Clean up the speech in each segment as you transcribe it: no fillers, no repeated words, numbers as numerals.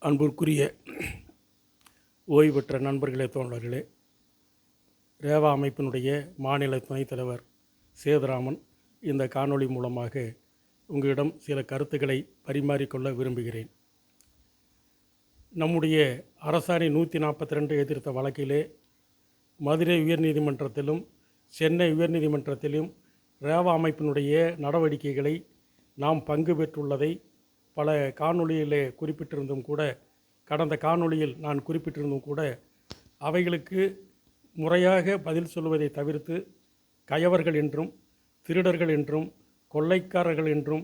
அன்பிற்குரிய ஓய்வு பெற்ற நண்பர்களே, தோழர்களே, ரேவா அமைப்பினுடைய மாநில துணைத் தலைவர் சேதுராமன் இந்த காணொளி மூலமாக உங்களிடம் சில கருத்துக்களை பரிமாறிக்கொள்ள விரும்புகிறேன். நம்முடைய அரசாணை 142 எதிர்த்த வழக்கிலே மதுரை உயர்நீதிமன்றத்திலும் சென்னை உயர்நீதிமன்றத்திலும் ரேவா அமைப்பினுடைய நடவடிக்கைகளை நாம் பங்கு பெற்றுள்ளதை பல காணொளியிலே குறிப்பிட்டிருந்தும் கூட, கடந்த காணொளியில் நான் குறிப்பிட்டிருந்தும் கூட, அவைகளுக்கு முறையாக பதில் சொல்வதை தவிர்த்து கயவர்கள் என்றும் திருடர்கள் என்றும் கொள்ளைக்காரர்கள் என்றும்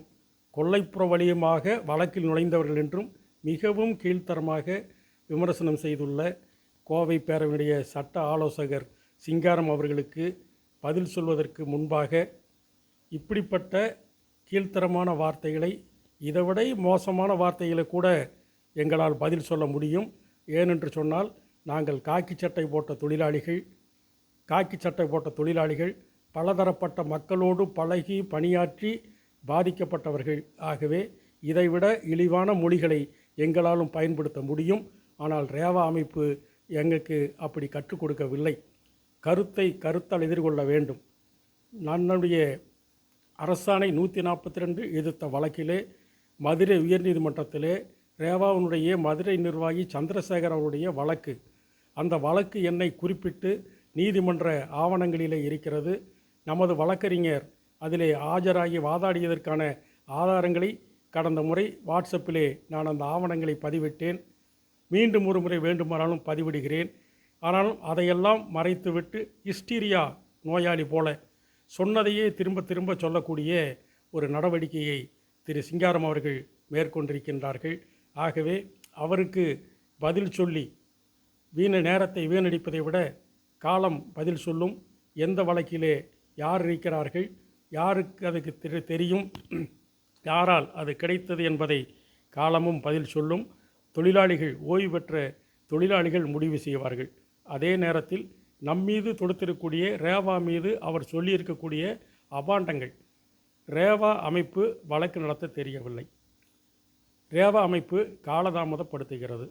கொள்ளைப்புற வழியுமாக வழக்கில் நுழைந்தவர்கள் என்றும் மிகவும் கீழ்த்தரமாக விமர்சனம் செய்துள்ள கோவை பேரவையினுடைய சட்ட ஆலோசகர் சிங்காரம் அவர்களுக்கு பதில் சொல்வதற்கு முன்பாக இப்படிப்பட்ட கீழ்த்தரமான வார்த்தைகளை, இதைவிட மோசமான வார்த்தைகளை கூட எங்களால் பதில் சொல்ல முடியும். ஏனென்று சொன்னால், நாங்கள் காக்கி சட்டை போட்ட தொழிலாளிகள் பலதரப்பட்ட மக்களோடு பழகி பணியாற்றி பாதிக்கப்பட்டவர்கள். ஆகவே இதைவிட இழிவான மொழிகளை எங்களாலும் பயன்படுத்த முடியும். ஆனால் ரேவா அமைப்பு எங்களுக்கு அப்படி கற்றுக் கொடுக்கவில்லை. கருத்தால் எதிர்கொள்ள வேண்டும். நம்முடைய அரசாணை 142 எதிர்த்த வழக்கிலே மதுரை உயர்நீதிமன்றத்திலே ரேவாவினுடைய மதுரை நிர்வாகி சந்திரசேகர் அவருடைய வழக்கு, அந்த வழக்கு எண்ணை குறிப்பிட்டு நீதிமன்ற ஆவணங்களிலே இருக்கிறது. நமது வழக்கறிஞர் அதிலே ஆஜராகி வாதாடியதற்கான ஆதாரங்களை கடந்த முறை வாட்ஸ்அப்பிலே நான் அந்த ஆவணங்களை பதிவிட்டேன். மீண்டும் ஒரு முறை வேண்டுமானாலும் பதிவிடுகிறேன். ஆனாலும் அதையெல்லாம் மறைத்துவிட்டு ஹிஸ்டீரியா நோயாளி போல சொன்னதையே திரும்ப திரும்ப சொல்லக்கூடிய ஒரு நடவடிக்கையை திரு சிங்காரம் அவர்கள் மேற்கொண்டிருக்கின்றார்கள். ஆகவே அவருக்கு பதில் சொல்லி நேரத்தை வீணடிப்பதை விட காலம் பதில் சொல்லும். எந்த வழக்கிலே யார் இருக்கிறார்கள், யாருக்கு அதுக்கு தெரியும், யாரால் அது கிடைத்தது என்பதை காலமும் பதில் சொல்லும். தொழிலாளிகள், ஓய்வு பெற்ற தொழிலாளிகள் முடிவு செய்வார்கள். அதே நேரத்தில் நம்மீது தொடுத்திருக்கக்கூடிய ரேவா மீது அவர் சொல்லியிருக்கக்கூடிய அபாண்டங்கள், ரேவா அமைப்பு வழக்கு நடத்த தெரியவில்லை, ரேவா அமைப்பு காலதாமதப்படுத்துகிறது,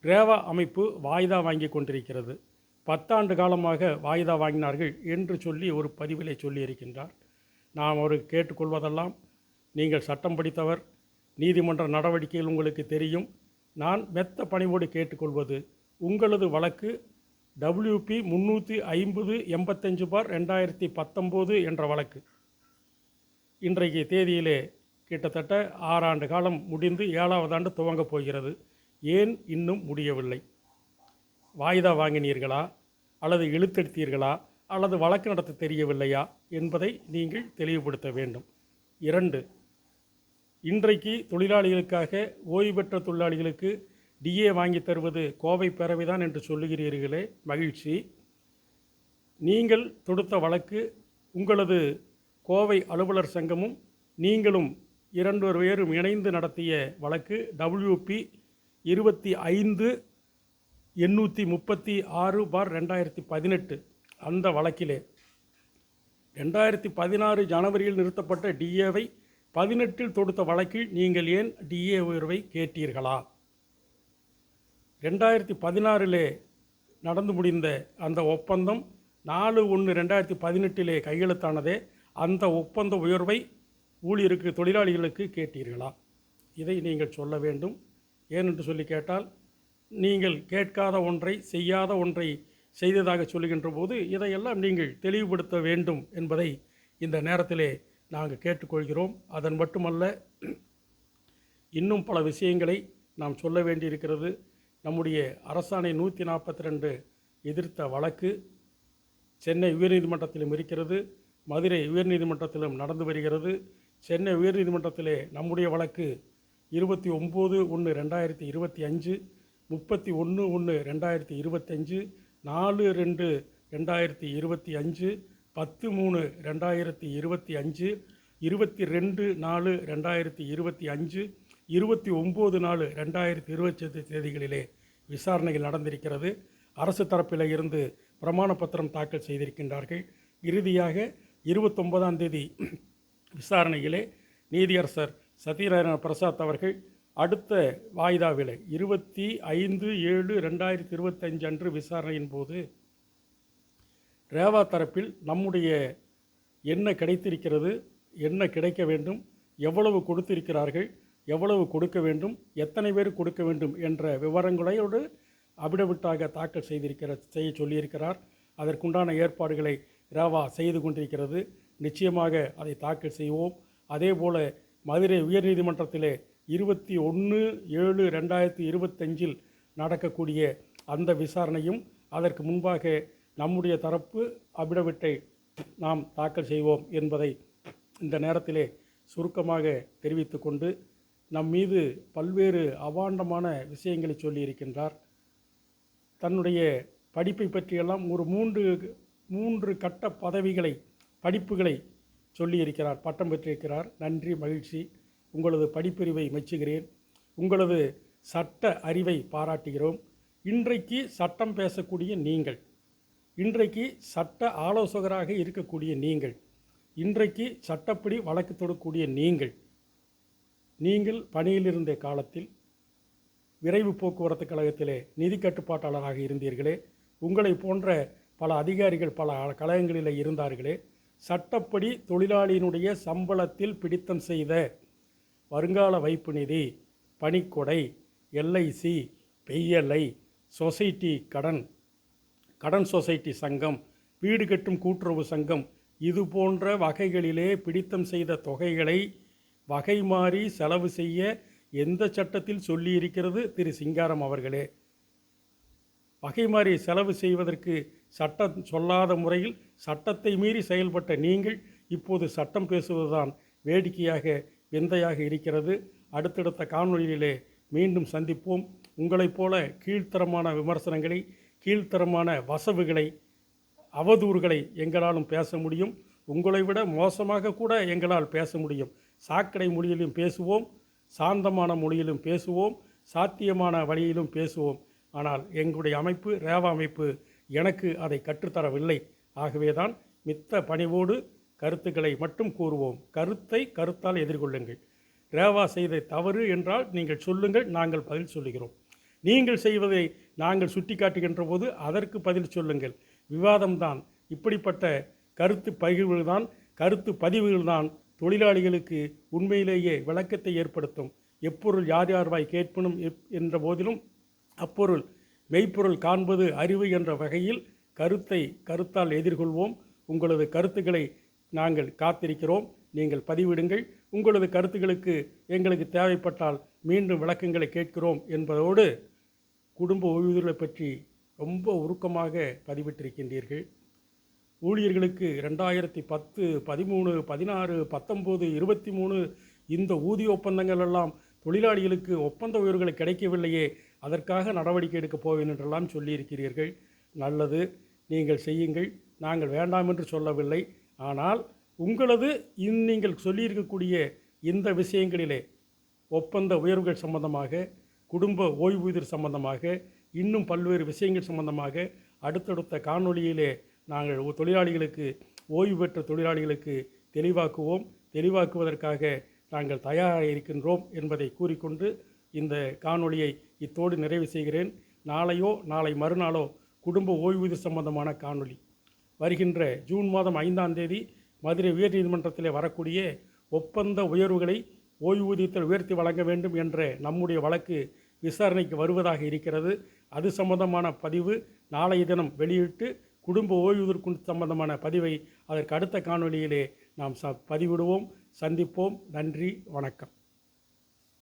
ரேவா அமைப்பு வாய்தா வாங்கி கொண்டிருக்கிறது, 10 ஆண்டு காலமாக வாய்தா வாங்கினார்கள் என்று சொல்லி ஒரு பதிவிலே சொல்லியிருக்கின்றார். நாம் அவர் கேட்டுக்கொள்வதெல்லாம், நீங்கள் சட்டம் படித்தவர், நீதிமன்ற நடவடிக்கைகள் உங்களுக்கு தெரியும். நான் மெத்த பணிவோடு கேட்டுக்கொள்வது, உங்களது வழக்கு WP 350/85/2019 என்ற வழக்கு இன்றைக்கு தேதியிலே கிட்டத்தட்ட 6 ஆண்டு காலம் முடிந்து 7வது ஆண்டு துவங்கப் போகிறது. ஏன் இன்னும் முடியவில்லை? வாய்தா வாங்கினீர்களா, அல்லது இழுத்தெடுத்தீர்களா, அல்லது வழக்கு நடத்த தெரியவில்லையா என்பதை நீங்கள் தெளிவுபடுத்த வேண்டும். 2, இன்றைக்கு தொழிலாளிகளுக்காக, ஓய்வு பெற்ற தொழிலாளிகளுக்கு DA வாங்கி தருவது கோவை பேரவைதான் என்று சொல்லுகிறீர்களே, மகிழ்ச்சி. நீங்கள் தொடுத்த வழக்கு, உங்களது கோவை அலுவலர் சங்கமும் நீங்களும் 2 பேரும் இணைந்து நடத்திய வழக்கு WP 25/836/2018. அந்த வழக்கிலே 2016 ஜனவரியில் நிறுத்தப்பட்ட DAவை 18 தொடுத்த வழக்கில் நீங்கள் ஏன் DA உயர்வை கேட்டீர்களா? 2016 நடந்து முடிந்த அந்த ஒப்பந்தம் 4/1/2018 கையெழுத்தானதே, அந்த ஒப்பந்த உயர்வை ஊழியருக்கு, தொழிலாளிகளுக்கு கேட்டீர்களா? இதை நீங்கள் சொல்ல வேண்டும். ஏனென்று சொல்லி கேட்டால், நீங்கள் கேட்காத ஒன்றை, செய்யாத ஒன்றை செய்ததாக சொல்லுகின்ற போது இதையெல்லாம் நீங்கள் தெளிவுபடுத்த வேண்டும் என்பதை இந்த நேரத்திலே நாங்கள் கேட்டுக்கொள்கிறோம். அதன் மட்டுமல்ல, இன்னும் பல விஷயங்களை நாம் சொல்ல வேண்டியிருக்கிறது. நம்முடைய அரசாணை 142 எதிர்த்த வழக்கு சென்னை உயர்நீதிமன்றத்திலும் இருக்கிறது, மதுரை உயர்நீதிமன்றத்திலும் நடந்து வருகிறது. சென்னை உயர்நீதிமன்றத்திலே நம்முடைய வழக்கு 29/1/2025, 31/1/2025, 4/2/2025, 10/3/2025, 22/4/2025, 29/4/2025 தேதிகளிலே விசாரணைகள் நடந்திருக்கிறது. அரசு தரப்பில் இருந்து பிரமாண பத்திரம் தாக்கல் செய்திருக்கின்றார்கள். இறுதியாக 29ஆம் தேதி விசாரணையிலே நீதியரசர் சத்யநாராயண பிரசாத் அவர்கள் அடுத்த வாய்தாவில் 25/7/2025 அன்று விசாரணையின் போது ரேவா தரப்பில் நம்முடைய என்ன கிடைத்திருக்கிறது, என்ன கிடைக்க வேண்டும், எவ்வளவு கொடுத்திருக்கிறார்கள், எவ்வளவு கொடுக்க வேண்டும், எத்தனை பேர் கொடுக்க வேண்டும் என்ற விவரங்களோடு அபிடவிட்டாக தாக்கல் செய்ய சொல்லியிருக்கிறார். அதற்குண்டான ஏற்பாடுகளை ரேவா செய்து கொண்டிருக்கிறது. நிச்சயமாக அதை தாக்கல் செய்வோம். அதேபோல் மதுரை உயர்நீதிமன்றத்திலே 21/7/2025 நடக்கக்கூடிய அந்த விசாரணையும் அதற்கு முன்பாக நம்முடைய தரப்பு அபிடவிட்டை நாம் தாக்கல் செய்வோம் என்பதை இந்த நேரத்திலே சுருக்கமாக தெரிவித்து கொண்டு நம் மீது பல்வேறு அவாண்டமான விஷயங்களை சொல்லியிருக்கின்றார். தன்னுடைய படிப்பை பற்றியெல்லாம் ஒரு மூன்று கட்ட படிப்புகளை சொல்லியிருக்கிறார், பட்டம் பெற்றிருக்கிறார். நன்றி, மகிழ்ச்சி. உங்களது படிப்பறிவை மெச்சுகிறேன், உங்களது சட்ட அறிவை பாராட்டுகிறோம். இன்றைக்கு சட்டம் பேசக்கூடிய நீங்கள், இன்றைக்கு சட்ட ஆலோசகராக இருக்கக்கூடிய நீங்கள், இன்றைக்கு சட்டப்படி வழக்கு தொடுக்கக்கூடிய நீங்கள் பணியில் இருந்த காலத்தில் விரைவு போக்குவரத்து கழகத்திலே நிதி கட்டுப்பாட்டாளராக இருந்தீர்களே, உங்களை போன்ற பல அதிகாரிகள் பல கழகங்களில் இருந்தார்களே, சட்டப்படி தொழிலாளியினுடைய சம்பளத்தில் பிடித்தம் செய்த வருங்கால வைப்பு நிதி, பணிக்கொடை, எல்ஐசி, பெய்யலை, சொசைட்டி கடன் சொசைட்டி சங்கம், வீடு கட்டும் கூட்டுறவு சங்கம், இது போன்ற வகைகளிலே பிடித்தம் செய்த தொகைகளை வகை மாறி செலவு செய்ய எந்த சட்டத்தில் சொல்லியிருக்கிறது திரு சிங்காரம் அவர்களே? வகை மாறி செலவு செய்வதற்கு சட்டம் சொல்லாத முறையில் சட்டத்தை மீறி செயல்பட்ட நீங்கள் இப்போது சட்டம் பேசுவதுதான் வேடிக்கையாக விந்தையாக இருக்கிறது. அடுத்தடுத்த காணொளியிலே மீண்டும் சந்திப்போம். உங்களைப் போல கீழ்த்தரமான விமர்சனங்களை, கீழ்த்தரமான வசவுகளை, அவதூறுகளை எங்களாலும் பேச முடியும். உங்களை விட மோசமாக கூட எங்களால் பேச முடியும். சாக்கடை மொழியிலும் பேசுவோம், சாந்தமான மொழியிலும் பேசுவோம், சாத்தியமான வழியிலும் பேசுவோம். ஆனால் எங்களுடைய அமைப்பு, ரேவா அமைப்பு எனக்கு அதை கற்றுத்தரவில்லை. ஆகவேதான் மித்த பணிவோடு கருத்துக்களை மட்டும் கூறுவோம். கருத்தால் எதிர்கொள்ளுங்கள். ரேவா செய்த தவறு என்றால் நீங்கள் சொல்லுங்கள், நாங்கள் பதில் சொல்லுகிறோம். நீங்கள் செய்வதை நாங்கள் சுட்டி காட்டுகின்ற போது அதற்கு பதில் சொல்லுங்கள். விவாதம்தான், இப்படிப்பட்ட கருத்து பதிவுகள்தான் தொழிலாளிகளுக்கு உண்மையிலேயே விளக்கத்தை ஏற்படுத்தும். எப்பொருள் யார் யார்வாய் கேட்பணும் என்ற போதிலும் அப்பொருள் மெய்ப்பொருள் காண்பது அறிவு என்ற வகையில் கருத்தால் எதிர்கொள்வோம். உங்களது கருத்துக்களை நாங்கள் காத்திருக்கிறோம். நீங்கள் பதிவிடுங்கள். உங்களது கருத்துக்களுக்கு எங்களுக்கு தேவைப்பட்டால் மீண்டும் விளக்கங்களை கேட்கிறோம் என்பதோடு குடும்ப ஓய்வூதியர்களை பற்றி ரொம்ப உருக்கமாக பதிவிட்டிருக்கின்றீர்கள். ஊழியர்களுக்கு 2010, 13, 16, 19, 23 இந்த ஊதிய ஒப்பந்தங்கள் எல்லாம் தொழிலாளிகளுக்கு ஒப்பந்த உயர்வுகளை கிடைக்கவில்லையே, அதற்காக நடவடிக்கை எடுக்கப் போவேன் என்றெல்லாம் சொல்லியிருக்கிறீர்கள். நல்லது, நீங்கள் செய்யுங்கள். நாங்கள் வேண்டாம் என்று சொல்லவில்லை. ஆனால் உங்களது நீங்கள் சொல்லியிருக்கக்கூடிய இந்த விஷயங்களிலே ஒப்பந்த உயர்வுகள் சம்பந்தமாக, குடும்ப ஓய்வூதியர் சம்பந்தமாக, இன்னும் பல்வேறு விஷயங்கள் சம்பந்தமாக அடுத்தடுத்த காணொளியிலே நாங்கள் தொழிலாளிகளுக்கு, ஓய்வு பெற்ற தொழிலாளிகளுக்கு தெளிவாக்குவதற்காக நாங்கள் தயாராக இருக்கின்றோம் என்பதை கூறிக்கொண்டு இந்த காணொளியை இத்தோடு நிறைவு செய்கிறேன். நாளையோ நாளை மறுநாளோ குடும்ப ஓய்வூதிய சம்பந்தமான காணொளி வருகின்ற ஜூன் மாதம் 5ஆம் தேதி மதுரை உயர்நீதிமன்றத்தில் வரக்கூடிய ஒப்பந்த உயர்வுகளை ஓய்வூதியத்தில் உயர்த்தி வழங்க வேண்டும் என்ற நம்முடைய வழக்கு விசாரணைக்கு வருவதாக இருக்கிறது. அது சம்பந்தமான பதிவு நாளைய தினம் வெளியிட்டு குடும்ப ஓய்வூதியம் சம்பந்தமான பதிவை அதற்கு அடுத்த காணொளியிலே நாம் பதிவிடுவோம். சந்திப்போம். நன்றி, வணக்கம்.